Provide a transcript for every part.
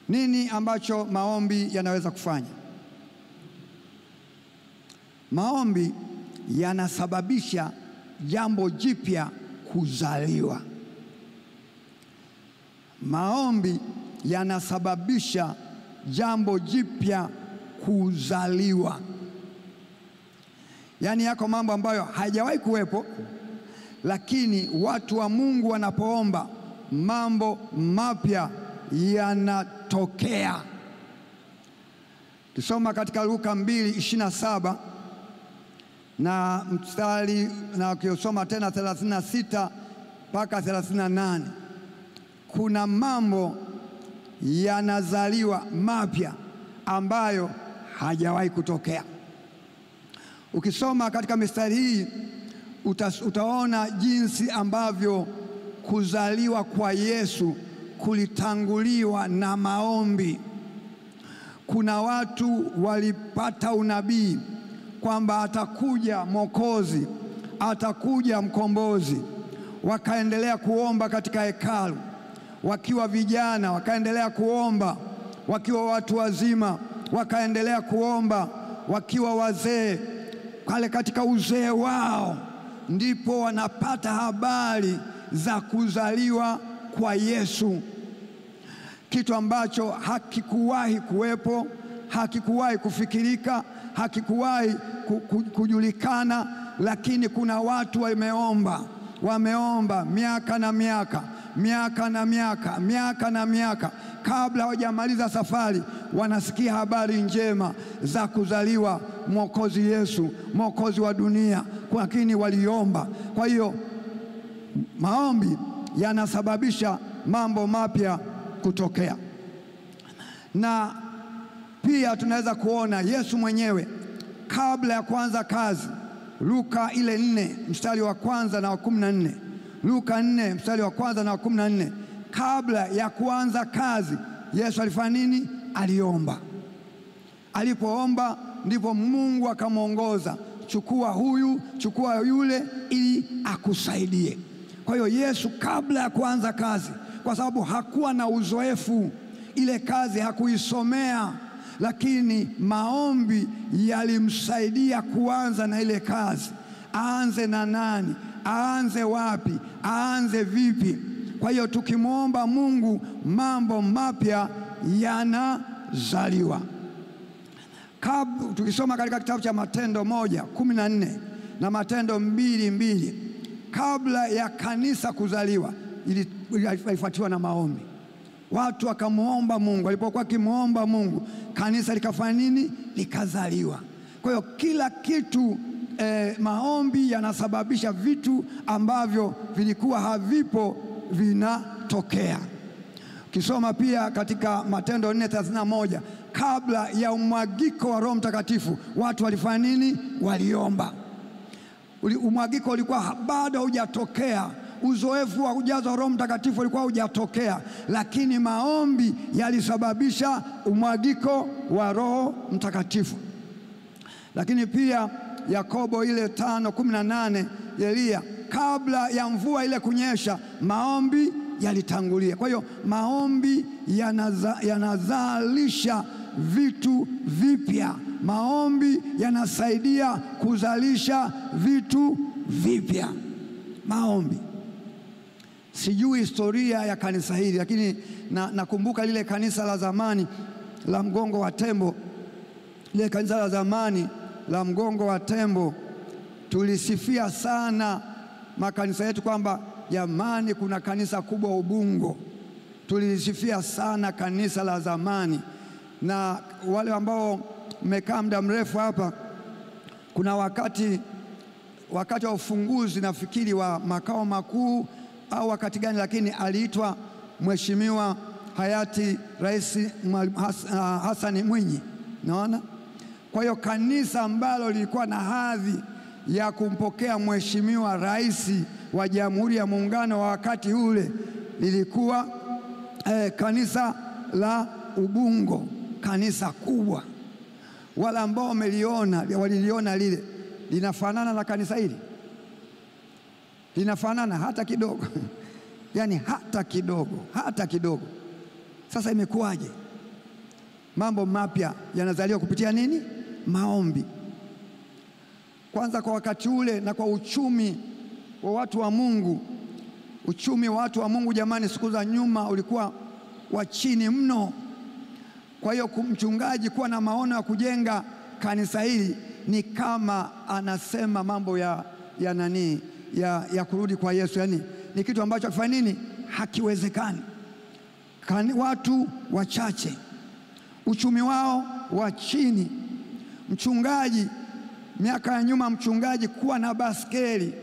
Nini ambacho maombi yanaweza kufanya? Maombi yanasababisha jambo jipya kuzaliwa. Maombi yanasababisha jambo jipya kuzaliwa. Yaani yako mambo ambayo hayajawahi kuwepo, lakini watu wa Mungu wanapoomba mambo mapya yanatokea. Tusoma katika Luka 2:27 na mstari, na ukisoma tena 36 mpaka 38, kuna mambo yanazaliwa mapya ambayo hajawahi kutokea. Ukisoma katika mistari hii utaona jinsi ambavyo kuzaliwa kwa Yesu kulitanguliwa na maombi. Kuna watu walipata unabii kwamba atakuja Mwokozi, atakuja mkombozi, wakaendelea kuomba katika hekalu wakiwa vijana, wakaendelea kuomba wakiwa watu wazima, wakaendelea kuomba wakiwa wazee. Kale katika uzee wao ndipo wanapata habari za kuzaliwa kwa Yesu, kitu ambacho hakikuwahi kuwepo, hakikuwahi kufikirika, hakikuwahi kujulikana. Lakini kuna watu wameomba miaka na miaka, kabla hawajamaliza safari wanasikia habari njema za kuzaliwa Mwokozi Yesu, Mwokozi wa dunia, lakini waliomba. Kwa hiyo maombi yanasababisha mambo mapya kutokea. Na pia tunaweza kuona Yesu mwenyewe kabla ya kuanza kazi. Luka 4 mstari wa 1 na wa 14. Luka 4 mstari wa 1 na wa 14. Kabla ya kuanza kazi Yesu alifanya nini? Aliomba. Alipoomba ndipo Mungu akamwongoza, chukua huyu, chukua yule, ili akusaidie. Kwa hiyo Yesu kabla ya kuanza kazi, kwa sababu hakuwa na uzoefu, ile kazi hakuisomea, lakini maombi yalimsaidia kuanza na ile kazi. Aanze na nani? Aanze wapi? Aanze vipi? Kwa hiyo tukimwomba Mungu mambo mapya yanazaliwa. Tukisoma katika kitabu cha Matendo 1:14 na Matendo 2:2, kabla ya kanisa kuzaliwa ilifuatiwa na maombi. Watu wakamwomba Mungu. Walipokuwa kimwomba Mungu, kanisa likafanya nini? Likazaliwa. Kwa hiyo kila kitu maombi yanasababisha vitu ambavyo vilikuwa havipo vinatokea. Ukisoma pia katika Matendo 4:31, kabla ya umwagiko wa Roho Mtakatifu watu walifanya nini? Waliomba. Umwagiko ulikuwa bado hujatokea, uzoefu wa kujazwa Roho Mtakatifu ulikuwa hujatokea, lakini maombi yalisababisha umwagiko wa Roho Mtakatifu. Lakini pia Yakobo 5:18, Elia kabla ya mvua ile kunyesha, maombi yalitangulia. Kwa hiyo maombi yanazalisha vitu vipya. Maombi yanasaidia kuzalisha vitu vipya. Maombi. Sijui historia ya kanisa hili, lakini nakumbuka lile kanisa la zamani la Mgongo wa Tembo. Lile kanisa la zamani la Mgongo wa Tembo, tulisifia sana makanisa yetu kwamba jamani, kuna kanisa kubwa Ubungo. Tulisifia sana kanisa la zamani. Na wale ambao mmekaa muda mrefu hapa, kuna wakati wa ufunguzi, nafikiri wa makao makuu au wakati gani, lakini aliitwa Mheshimiwa hayati Rais Hassan Mwinyi. Naona, kwa hiyo kanisa ambalo lilikuwa na hadhi ya kumpokea Mheshimiwa Rais wa Jamhuri ya Muungano wa wakati ule lilikuwa kanisa la Ubungo, kanisa kubwa. Wala ambao waliliona lile linafanana na kanisa hili? Linafanana hata kidogo? Yani hata kidogo. Sasa imekuwaje? Mambo mapya yanazaliwa kupitia nini? Maombi. Kwanza kwa wakati ule na kwa uchumi wa watu wa Mungu. Uchumi wa watu wa Mungu jamani, siku za nyuma ulikuwa wa chini mno. Kwa hiyo mchungaji kuwa na maono ya kujenga kanisa hili ni kama anasema mambo ya nani ya kurudi kwa Yesu. Yani ni kitu ambacho akifanya nini hakiwezekani. Watu wachache, uchumi wao wa chini. Mchungaji miaka ya nyuma, mchungaji kuwa na baskeli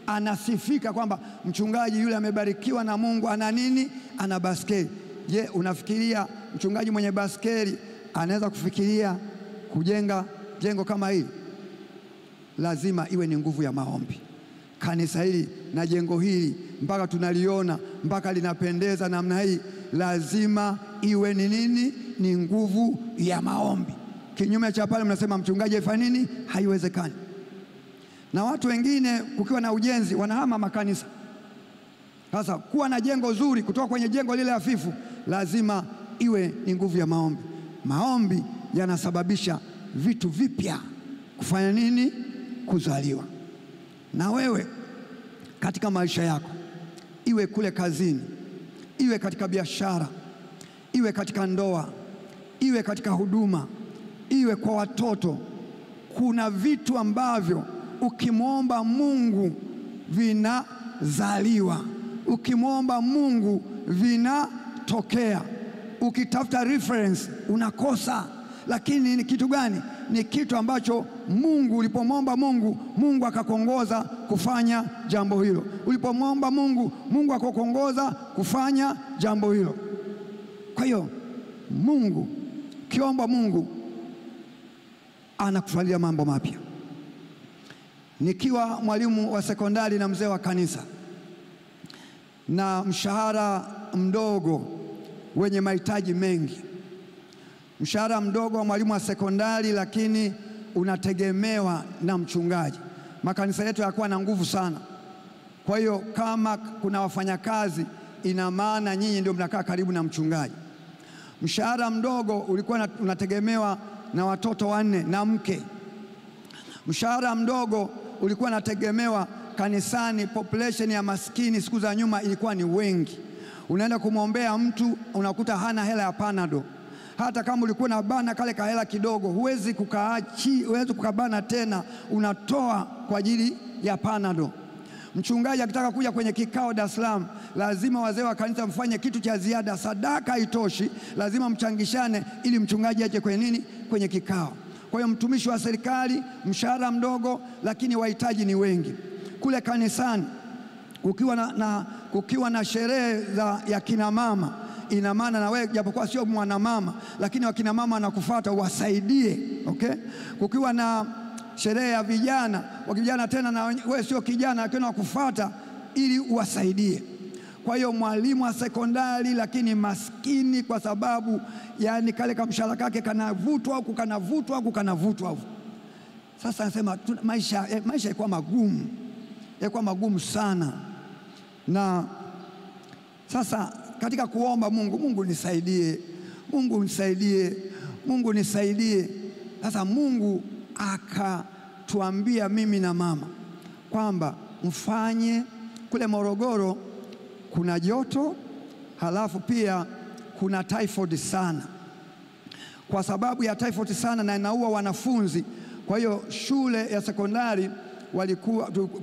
anasifika kwamba mchungaji yule amebarikiwa na Mungu, ana nini? Ana baskeli. Je, unafikiria mchungaji mwenye baskeli anaweza kufikiria kujenga jengo kama hili? Lazima iwe ni nguvu ya maombi. Kanisa hili na jengo hili mpaka tunaliona mpaka linapendeza namna hii, lazima iwe ni nini? Ni nguvu ya maombi. Kinyume cha pale mnasema mchungaji afanye nini? Haiwezekani. Na watu wengine kukiwa na ujenzi wanahama makanisa. Sasa kuwa na jengo zuri kutoka kwenye jengo lile hafifu, lazima iwe ni nguvu ya maombi. Maombi yanasababisha vitu vipya kufanya nini? Kuzaliwa. Na wewe katika maisha yako, iwe kule kazini, iwe katika biashara, iwe katika ndoa, iwe katika huduma, iwe kwa watoto, kuna vitu ambavyo ukimwomba Mungu vinazaliwa. Ukimwomba Mungu vinatokea. Ukitafuta reference unakosa. Lakini ni kitu gani? Ni kitu ambacho Mungu, ulipomwomba Mungu, Mungu akakuongoza kufanya jambo hilo. Ulipomwomba Mungu, Mungu akakuongoza kufanya jambo hilo. Kwa hiyo Mungu, kiomba Mungu anakufalia mambo mapya. Nikiwa mwalimu wa sekondari na mzee wa kanisa na mshahara mdogo wenye mahitaji mengi, mshahara mdogo wa mwalimu wa sekondari, lakini unategemewa na mchungaji. Makanisa yetu yalikuwa na nguvu sana. Kwa hiyo kama kuna wafanyakazi, ina maana nyinyi ndio mnakaa karibu na mchungaji. Mshahara mdogo ulikuwa unategemewa na watoto 4 na mke. Mshahara mdogo ulikuwa unategemewa kanisani. Population ya maskini siku za nyuma ilikuwa ni wengi. Unaenda kumwombea mtu unakuta hana hela ya Panado. Hata kama ulikuwa na bana kale kahela kidogo, huwezi kukabana tena, unatoa kwa ajili ya Panado. Mchungaji akitaka kuja kwenye kikao Dar es Salaam, lazima wazee wa kanisa mfanye kitu cha ziada. Sadaka haitoshi, lazima mchangishane ili mchungaji aje kwenye nini? Kwenye kikao. Kwa hiyo mtumishi wa serikali mshahara mdogo, lakini wahitaji ni wengi. Kule kanisani kukiwa na sherehe ya kina mama, ina maana na wewe japokuwa sio mwanamama, lakini wakina mama wanakufuata uwasaidie. Okay? Kukiwa na sherehe ya vijana, wakijana tena na wewe sio kijana, lakini wakufuata ili uwasaidie. Kwa hiyo mwalimu wa sekondari lakini maskini, kwa sababu yani kale kamshahara kake kanavutwa huku kanavutwa huku kanavutwa huku. Sasa nasema maisha yalikuwa magumu, yalikuwa magumu sana. Na sasa katika kuomba Mungu nisaidie, Mungu nisaidie, Mungu nisaidie. Sasa Mungu akatuambia mimi na mama kwamba mfanye kule Morogoro kuna joto, halafu pia kuna typhoid sana. Kwa sababu ya typhoid sana na inaua wanafunzi, kwa hiyo shule ya sekondari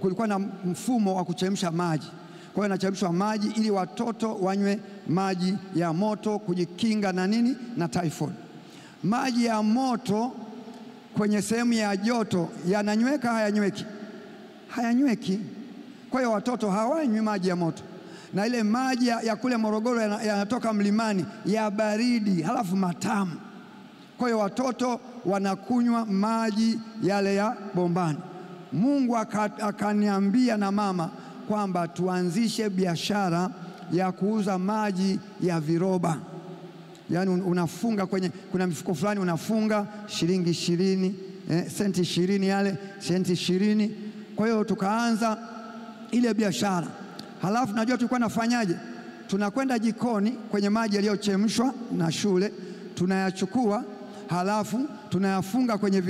kulikuwa na mfumo wa kuchemsha maji. Kwa hiyo yanachemshwa maji ili watoto wanywe maji ya moto kujikinga na nini? Na typhoid. Maji ya moto kwenye sehemu ya joto yananyweka hayanyweki? Hayanyweki. Kwa hiyo watoto hawanywi maji ya moto. Na ile maji ya kule Morogoro yanatoka mlimani ya baridi halafu matamu. Kwa hiyo watoto wanakunywa maji yale ya bombani. Mungu akaniambia na mama kwamba tuanzishe biashara ya kuuza maji ya viroba. Yaani unafunga kuna mifuko fulani unafunga shilingi 20, senti 20 yale, senti 20. Kwa hiyo tukaanza ile biashara. Halafu najua tulikuwa nafanyaje? Tunakwenda jikoni kwenye maji yaliyochemshwa na shule, tunayachukua halafu tunayafunga kwenye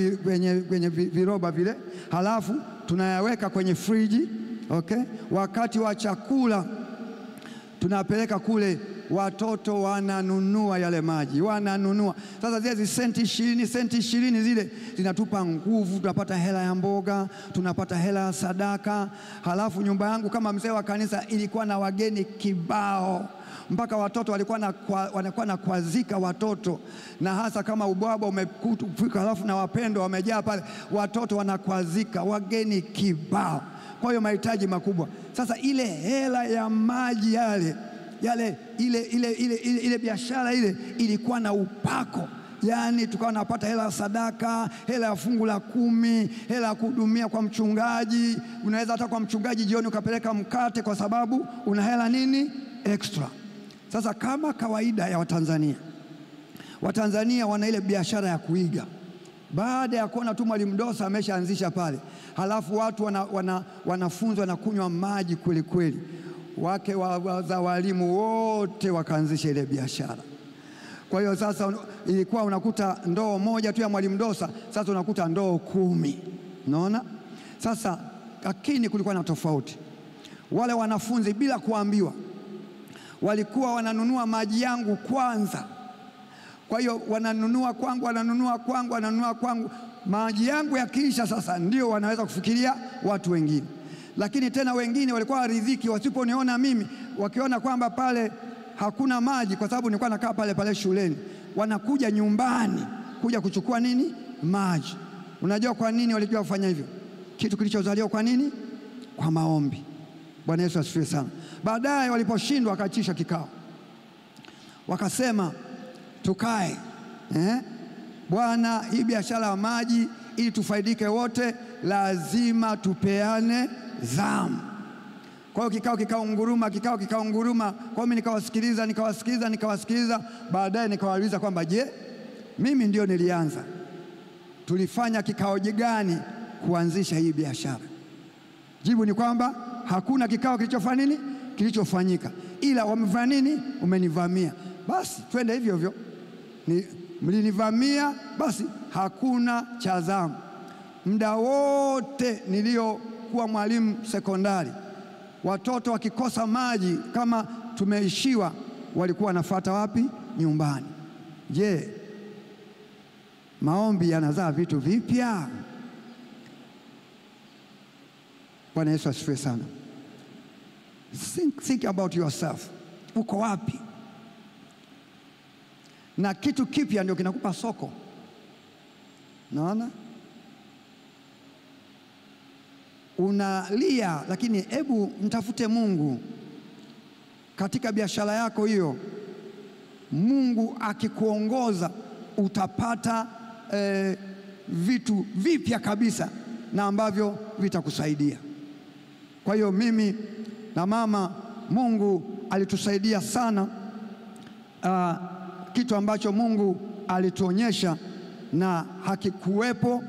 viroba vile, halafu tunayaweka kwenye friji. Okay? Wakati wa chakula tunapeleka kule, watoto wananunua yale maji, wananunua. Sasa zile senti 20 zile zinatupa nguvu, tunapata hela ya mboga, tunapata hela ya sadaka. Halafu nyumba yangu kama mzee wa kanisa ilikuwa na wageni kibao, mpaka watoto wanakuwa na kwazika watoto, na hasa kama ubwabwa umefika, halafu na wapendwa wamejaa pale, watoto wanakwazika, wageni kibao. Kwa hiyo mahitaji makubwa. Sasa ile hela ya maji ile biashara ile ilikuwa na upako. Yaani tukawa napata hela ya sadaka, hela ya fungu la 10, hela ya kuhudumia kwa mchungaji. Unaweza hata kwa mchungaji jioni ukapeleka mkate kwa sababu una hela nini extra. Sasa kama kawaida ya Watanzania wana ile biashara ya kuiga. Baada ya kuona tu Mwalimu Dosa ameshaanzisha pale, halafu watu wanafunzwa na kunywa maji kweli kweli, wake za walimu wote wakaanzisha ile biashara. Kwa hiyo sasa ilikuwa unakuta ndoo moja tu ya Mwalimu Dosa, sasa unakuta ndoo 10. Unaona? Sasa lakini kulikuwa na tofauti. Wale wanafunzi bila kuambiwa walikuwa wananunua maji yangu kwanza. Kwa hiyo wananunua kwangu. Maji yangu yakiisha sasa ndio wanaweza kufikiria watu wengine. Lakini tena wengine walikuwa waridhiki wasiponiona mimi, wakiona kwamba pale hakuna maji, kwa sababu nilikuwa nakaa pale shuleni, wanakuja nyumbani kuja kuchukua nini? Maji. Unajua kwa nini walijua kufanya hivyo? Kitu kilichozaliwa kwa nini? Kwa maombi. Bwana Yesu asifiwe sana. Baadaye waliposhindwa wakaitisha kikao, wakasema tukae, Bwana, hii biashara ya maji ili tufaidike wote lazima tupeane zamu. Kwa hiyo kikao kikaunguruma. Kwa mimi nikawasikiliza. Baadaye nikawauliza kwamba je, mimi ndio nilianza? Tulifanya kikao gani kuanzisha hii biashara? Jibu ni kwamba hakuna kikao kilichofanyika, ila wamefanya nini? Umenivamia. Basi twende hivyo hivyo. Mlinivamia, basi hakuna cha zamu. Muda wote niliokuwa mwalimu sekondari, watoto wakikosa maji kama tumeishiwa, walikuwa wanafuata wapi? Nyumbani. Je, maombi yanazaa vitu vipya? Bwana Yesu asifiwe sana. Think about yourself. Uko wapi? Na kitu kipya ndio kinakupa soko. Naona unalia, lakini hebu mtafute Mungu katika biashara yako hiyo. Mungu akikuongoza utapata vitu vipya kabisa na ambavyo vitakusaidia. Kwa hiyo mimi na mama, Mungu alitusaidia sana. Kitu ambacho Mungu alituonyesha na hakikuwepo,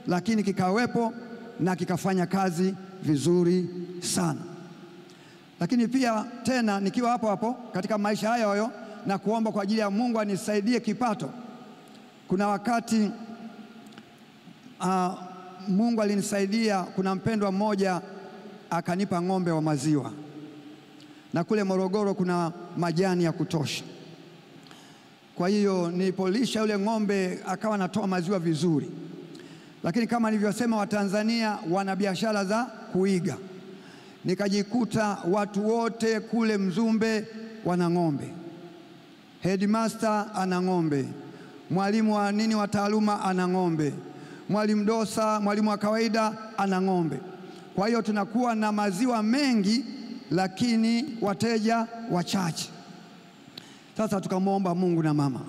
lakini kikawepo na kikafanya kazi vizuri sana. Lakini pia tena nikiwa hapo katika maisha hayo na kuomba kwa ajili ya Mungu anisaidie kipato. Kuna wakati Mungu alinisaidia. Kuna mpendwa mmoja akanipa ng'ombe wa maziwa, na kule Morogoro kuna majani ya kutosha. Kwa hiyo nilipolisha yule ng'ombe akawa anatoa maziwa vizuri. Lakini kama nilivyosema, Watanzania wana biashara za kuiga. Nikajikuta watu wote kule Mzumbe wana ng'ombe, headmaster ana ng'ombe, mwalimu wa taaluma ana ng'ombe, Mwalimu Dosa, mwalimu wa kawaida ana ng'ombe. Kwa hiyo tunakuwa na maziwa mengi lakini wateja wachache. Sasa tukamwomba Mungu na mama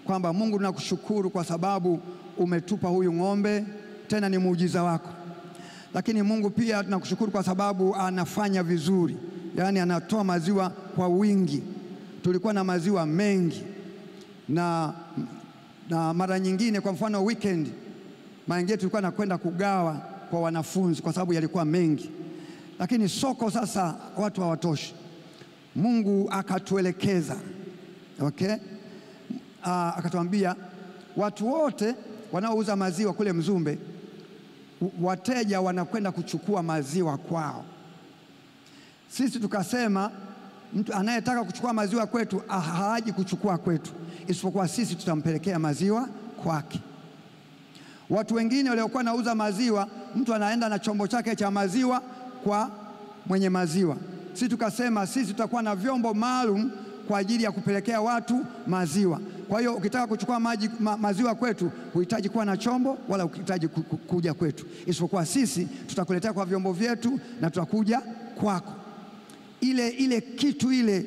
kwamba Mungu, tunakushukuru kwa sababu umetupa huyu ng'ombe, tena ni muujiza wako. Lakini Mungu pia tunakushukuru kwa sababu anafanya vizuri, yaani anatoa maziwa kwa wingi. Tulikuwa na maziwa mengi na mara nyingine, kwa mfano weekend, mengine tulikuwa nakwenda kugawa kwa wanafunzi kwa sababu yalikuwa mengi. Lakini soko sasa watu hawatoshi. Mungu akatuelekeza. Okay? akatuambia watu wote wanaouza maziwa kule Mzumbe, wateja wanakwenda kuchukua maziwa kwao. Sisi tukasema mtu anayetaka kuchukua maziwa kwetu haji kuchukua kwetu, isipokuwa sisi tutampelekea maziwa kwake. Watu wengine waliokuwa nauza maziwa, mtu anaenda na chombo chake cha maziwa kwa mwenye maziwa. Sisi tukasema sisi tutakuwa na vyombo maalum kwa ajili ya kupelekea watu maziwa. Kwa hiyo ukitaka kuchukua maziwa kwetu, huhitaji kuwa na chombo wala uhitaji kuja kwetu, isipokuwa sisi tutakuletea kwa vyombo vyetu na tutakuja kwako. Ile kitu ile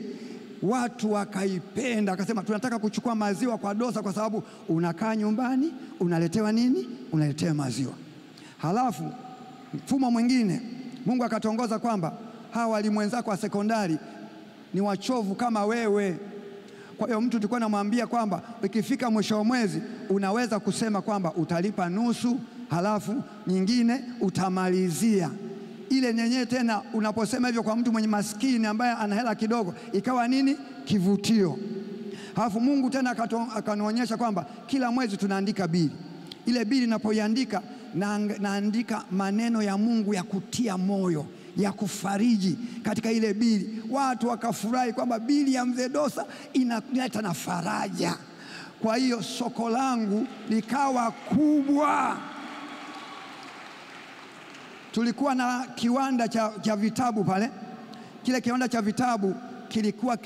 watu wakaipenda, akasema tunataka kuchukua maziwa kwa Dosa kwa sababu unakaa nyumbani unaletewa nini? Unaletewa maziwa. Halafu mfumo mwingine Mungu akatongoza kwamba hawa walimu wenzako wa sekondari ni wachovu kama wewe. Kwa hiyo mtu tulikuwa namwambia kwamba ikifika mwisho wa mwezi unaweza kusema kwamba utalipa nusu, halafu nyingine utamalizia. Ile nyenye tena unaposema hivyo kwa mtu mwenye maskini ambaye ana hela kidogo, ikawa nini? Kivutio. Halafu Mungu tena akanionyesha kwamba kila mwezi tunaandika bili. Ile bili ninapoiandika naandika maneno ya Mungu ya kutia moyo, ya kufariji katika ile bili. Watu wakafurahi kwamba bili ya mzee Dosa inaleta na faraja. Kwa hiyo soko langu likawa kubwa. Tulikuwa na kiwanda cha vitabu pale. Kile kiwanda cha vitabu kilikuwa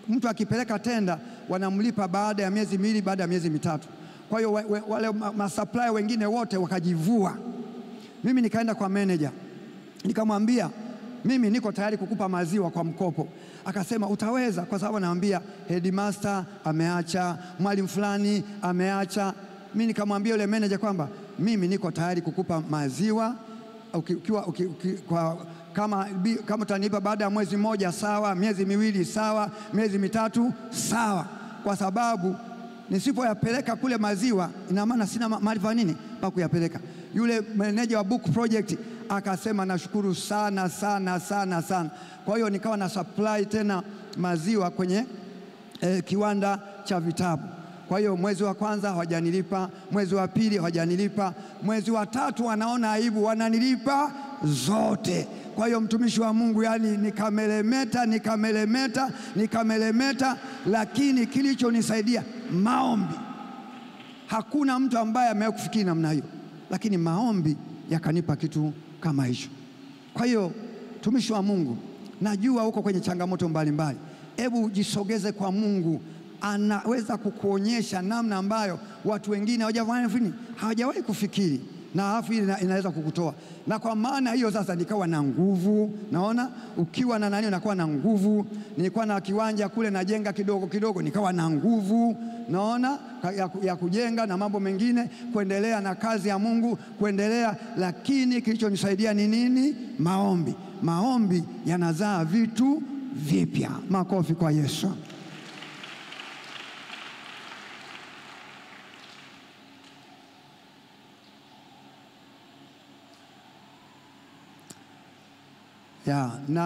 mtu akipeleka tenda wanamlipa baada ya miezi miwili, baada ya miezi mitatu. Kwa hiyo wale masupplier wengine wote wakajivua. Mimi nikaenda kwa manager nikamwambia mimi niko tayari kukupa maziwa kwa mkopo. Akasema utaweza? Kwa sababu naambia headmaster ameacha, mwalimu fulani ameacha. Mimi nikamwambia yule manager kwamba mimi niko tayari kukupa maziwa kama utanipa baada ya mwezi mmoja sawa, miezi miwili sawa, miezi mitatu sawa, kwa sababu nisipoyapeleka kule maziwa ina maana sina maarifa nini pa kuyapeleka. Yule manager wa book project akasema nashukuru sana sana sana sana. Kwa hiyo nikawa na supply tena maziwa kwenye kiwanda cha vitabu. Kwa hiyo mwezi wa kwanza hawajanilipa, mwezi wa pili hawajanilipa, mwezi wa tatu wanaona aibu, wananilipa zote. Kwa hiyo mtumishi wa Mungu, yani nikamelemeta, lakini kilichonisaidia maombi. Hakuna mtu ambaye amekufikiri namna hiyo, lakini maombi yakanipa kitu kama hicho. Kwa hiyo mtumishi wa Mungu, najua uko kwenye changamoto mbalimbali. Hebu jisogeze kwa Mungu, anaweza kukuonyesha namna ambayo watu wengine hawajawahi kufikiri, na halafu inaweza kukutoa. Na kwa maana hiyo sasa nikawa na nguvu. Naona ukiwa na nani unakuwa na nguvu. Nilikuwa na kiwanja kule najenga kidogo kidogo, nikawa na nguvu, naona ya kujenga na mambo mengine, kuendelea na kazi ya Mungu, kuendelea. Lakini kilichonisaidia ni nini? Maombi. Maombi yanazaa vitu vipya. Makofi kwa Yesu. Ya, na